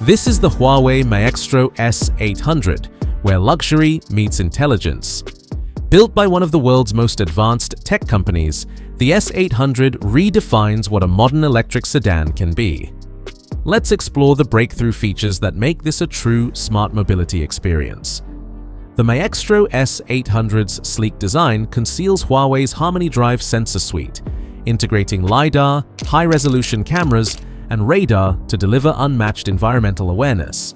This is the Huawei Maextro S800, where luxury meets intelligence. Built by one of the world's most advanced tech companies, the S800 redefines what a modern electric sedan can be. Let's explore the breakthrough features that make this a true smart mobility experience. The Maextro S800's sleek design conceals Huawei's HarmonyOS sensor suite, integrating LiDAR, high-resolution cameras, and radar to deliver unmatched environmental awareness.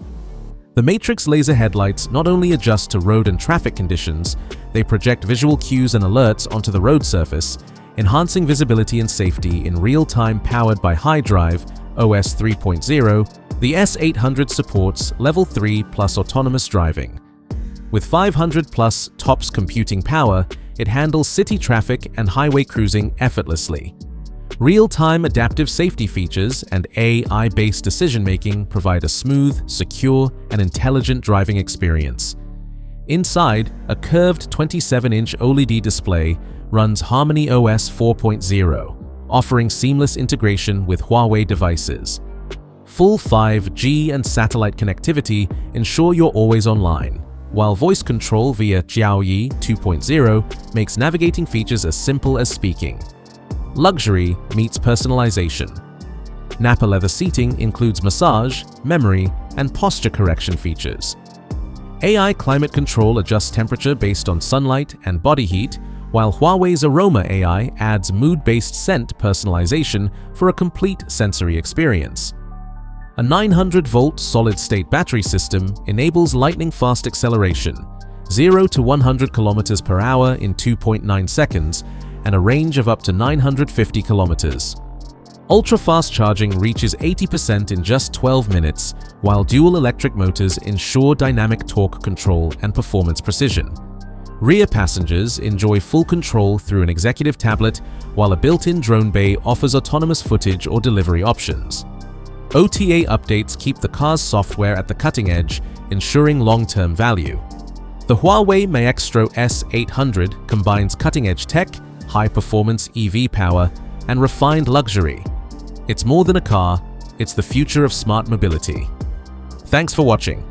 The Matrix laser headlights not only adjust to road and traffic conditions, they project visual cues and alerts onto the road surface, enhancing visibility and safety in real time. Powered by HiDrive OS 3.0, the S800 supports Level 3 plus autonomous driving. With 500 plus TOPS computing power, it handles city traffic and highway cruising effortlessly. Real-time adaptive safety features and AI-based decision-making provide a smooth, secure, and intelligent driving experience. Inside, a curved 27-inch OLED display runs HarmonyOS 4.0, offering seamless integration with Huawei devices. Full 5G and satellite connectivity ensure you're always online, while voice control via Xiaoyi 2.0 makes navigating features as simple as speaking. Luxury meets personalization. Nappa leather seating includes massage, memory, and posture correction features. AI climate control adjusts temperature based on sunlight and body heat, while Huawei's Aroma AI adds mood-based scent personalization for a complete sensory experience. A 900-volt solid-state battery system enables lightning-fast acceleration, 0 to 100 km per hour in 2.9 seconds, and a range of up to 950 kilometers. Ultra-fast charging reaches 80% in just 12 minutes, while dual electric motors ensure dynamic torque control and performance precision. Rear passengers enjoy full control through an executive tablet, while a built-in drone bay offers autonomous footage or delivery options. OTA updates keep the car's software at the cutting edge, ensuring long-term value. The Huawei Maextro S800 combines cutting-edge tech, high-performance EV power, and refined luxury. It's more than a car, it's the future of smart mobility. Thanks for watching.